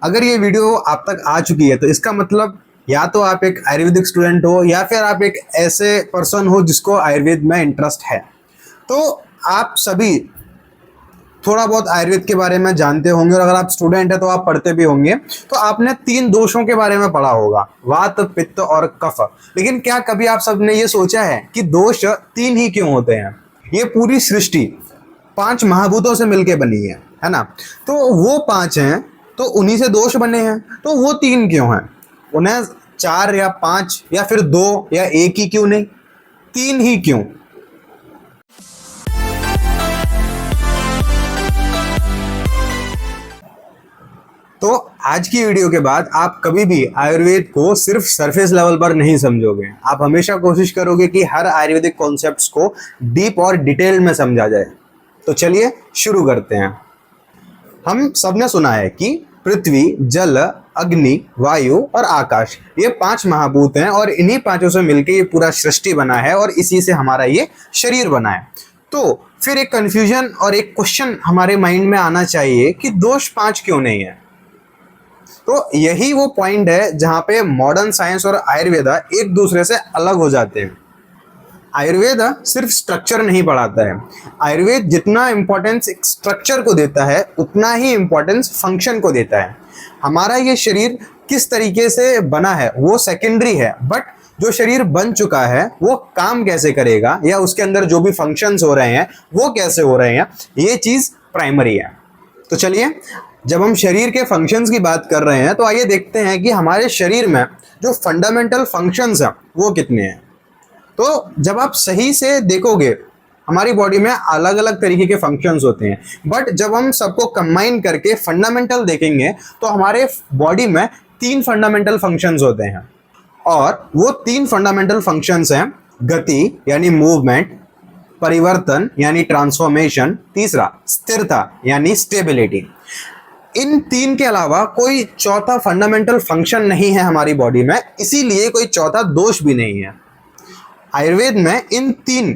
अगर ये वीडियो आप तक आ चुकी है तो इसका मतलब या तो आप एक आयुर्वेदिक स्टूडेंट हो या फिर आप एक ऐसे पर्सन हो जिसको आयुर्वेद में इंटरेस्ट है। तो आप सभी थोड़ा बहुत आयुर्वेद के बारे में जानते होंगे, और अगर आप स्टूडेंट है तो आप पढ़ते भी होंगे। तो आपने 3 दोषों के बारे में पढ़ा होगा, वात, पित्त और कफ। लेकिन क्या कभी आप सबने ये सोचा है कि दोष 3 ही क्यों होते हैं? ये पूरी सृष्टि 5 महाभूतों से मिलके बनी है ना? तो वो 5 हैं तो उन्हीं से दोष बने हैं, तो वो 3 क्यों हैं? उन्हें 4 या 5 या फिर 2 या 1 ही क्यों नहीं, 3 ही क्यों? तो आज की वीडियो के बाद आप कभी भी आयुर्वेद को सिर्फ सरफेस लेवल पर नहीं समझोगे। आप हमेशा कोशिश करोगे कि हर आयुर्वेदिक कॉन्सेप्ट्स को डीप और डिटेल में समझा जाए। तो चलिए शुरू करते हैं। हम सबने सुना है कि पृथ्वी, जल, अग्नि, वायु और आकाश, ये 5 महाभूत हैं और इन्हीं 5 से मिलकर ये पूरा सृष्टि बना है और इसी से हमारा ये शरीर बना है। तो फिर एक कंफ्यूजन और एक क्वेश्चन हमारे माइंड में आना चाहिए कि दोष 5 क्यों नहीं है? तो यही वो पॉइंट है जहां पे मॉडर्न साइंस और आयुर्वेदा एक दूसरे से अलग हो जाते हैं। आयुर्वेद सिर्फ स्ट्रक्चर नहीं पढ़ाता है। आयुर्वेद जितना इंपॉर्टेंस स्ट्रक्चर को देता है उतना ही इंपॉर्टेंस फंक्शन को देता है। हमारा ये शरीर किस तरीके से बना है वो सेकेंडरी है, बट जो शरीर बन चुका है वो काम कैसे करेगा या उसके अंदर जो भी फंक्शंस हो रहे हैं वो कैसे हो रहे हैं, ये चीज प्राइमरी है। तो चलिए, जब हम शरीर के फंक्शंस की बात कर रहे हैं तो आइए देखते हैं कि हमारे शरीर में जो फंडामेंटल फंक्शंस हैं वो कितने हैं। तो जब आप सही से देखोगे, हमारी बॉडी में अलग अलग तरीके के फंक्शंस होते हैं, बट जब हम सबको कंबाइन करके फंडामेंटल देखेंगे तो हमारे बॉडी में 3 फंडामेंटल फंक्शंस होते हैं। और वो 3 फंडामेंटल फंक्शंस हैं गति यानी मूवमेंट, परिवर्तन यानी ट्रांसफॉर्मेशन, तीसरा स्थिरता यानी स्टेबिलिटी। इन 3 के अलावा कोई चौथा फंडामेंटल फंक्शन नहीं है हमारी बॉडी में, इसीलिए कोई चौथा दोष भी नहीं है। आयुर्वेद में इन 3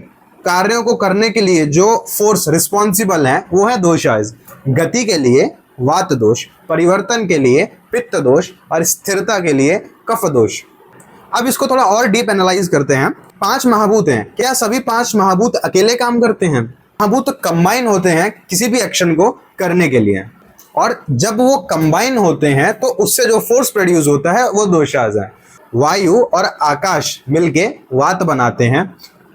कार्यों को करने के लिए जो फोर्स रिस्पॉन्सिबल है वो है दोषाज। गति के लिए वात दोष, परिवर्तन के लिए पित्त दोष और स्थिरता के लिए कफ दोष। अब इसको थोड़ा और डीप एनालाइज करते हैं। 5 महाभूत हैं, क्या सभी 5 महाभूत अकेले काम करते हैं? महाभूत कंबाइन होते हैं किसी भी एक्शन को करने के लिए, और जब वो कंबाइन होते हैं तो उससे जो फोर्स प्रोड्यूस होता है वो दोषाज है। वायु और आकाश मिलके वात बनाते हैं,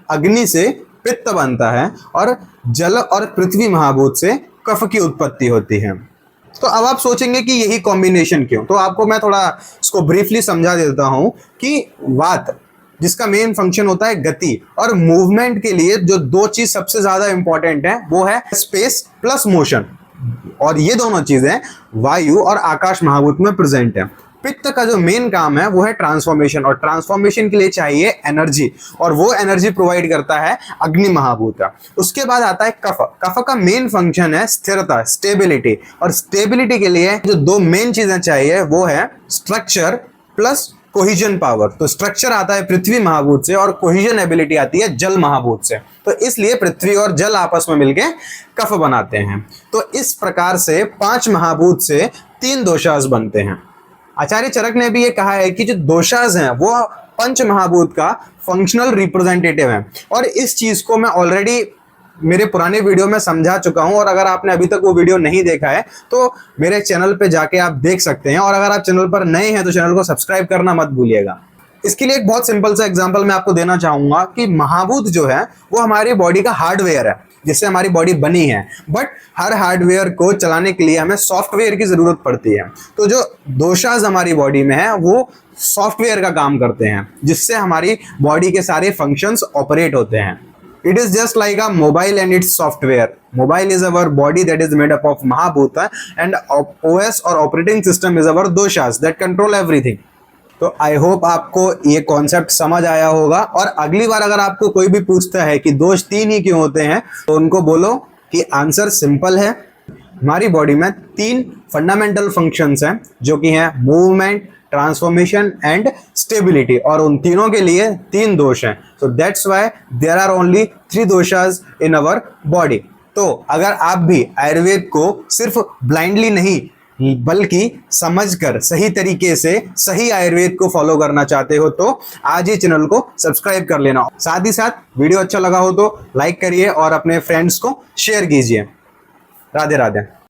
अग्नि से पित्त बनता है और जल और पृथ्वी महाभूत से कफ की उत्पत्ति होती है। तो अब आप सोचेंगे कि यही कॉम्बिनेशन क्यों? तो आपको मैं थोड़ा इसको ब्रीफली समझा देता हूं कि वात जिसका मेन फंक्शन होता है गति और मूवमेंट के लिए जो 2 चीज सबसे ज्यादा इंपॉर्टेंट है वो है स्पेस प्लस मोशन, और ये दोनों चीजें वायु और आकाश महाभूत में प्रेजेंट है। पित्त का जो मेन काम है वो है ट्रांसफॉर्मेशन, और ट्रांसफॉर्मेशन के लिए चाहिए एनर्जी, और वो एनर्जी प्रोवाइड करता है अग्नि महाभूत। उसके बाद आता है कफ। कफ का मेन फंक्शन है स्थिरता, स्टेबिलिटी, और स्टेबिलिटी के लिए जो 2 मेन चीजें चाहिए वो है स्ट्रक्चर प्लस कोहिजन पावर। तो स्ट्रक्चर आता है पृथ्वी महाभूत से और कोहिजन एबिलिटी आती है जल महाभूत से। तो इसलिए पृथ्वी और जल आपस में मिलके कफ बनाते हैं। तो इस प्रकार से 5 महाभूत से 3 दोषाज बनते हैं। आचार्य चरक ने भी ये कहा है कि जो दोषाज हैं वो 5 महाभूत का फंक्शनल रिप्रेजेंटेटिव हैं, और इस चीज को मैं ऑलरेडी मेरे पुराने वीडियो में समझा चुका हूं, और अगर आपने अभी तक वो वीडियो नहीं देखा है तो मेरे चैनल पे जाके आप देख सकते हैं, और अगर आप चैनल पर नए हैं तो चैनल को सब्सक्राइब करना मत भूलिएगा। इसके लिए एक बहुत सिंपल सा एग्जांपल मैं आपको देना चाहूंगा कि महाभूत जो है वो हमारी बॉडी का हार्डवेयर है जिससे हमारी बॉडी बनी है, बट हर हार्डवेयर को चलाने के लिए हमें सॉफ्टवेयर की जरूरत पड़ती है। तो जो दोषाज हमारी बॉडी में है वो सॉफ्टवेयर का काम करते हैं जिससे हमारी बॉडी के सारे फंक्शंस ऑपरेट होते हैं। It is just like a mobile and its software. Mobile is our body that is made up of Mahabhuta, and OS or operating system is our doshas that control everything. तो I hope आपको ये concept समझ आया होगा, और अगली बार अगर आपको कोई भी पूछता है कि दोष 3 ही क्यों होते हैं तो उनको बोलो कि आंसर सिंपल है। हमारी बॉडी में 3 फंडामेंटल फंक्शंस हैं जो कि हैं मूवमेंट, ट्रांसफॉर्मेशन एंड स्टेबिलिटी, और उन तीनों के लिए 3 दोष हैं। So that's why there are only 3 doshas in our body. तो अगर आप भी आयुर्वेद को सिर्फ ब्लाइंडली नहीं बल्कि समझकर सही तरीके से सही आयुर्वेद को फॉलो करना चाहते हो तो आज ही चैनल को सब्सक्राइब कर लेना। साथ ही साथ वीडियो अच्छा लगा हो तो लाइक करिए और अपने फ्रेंड्स को शेयर कीजिए। राधे राधे।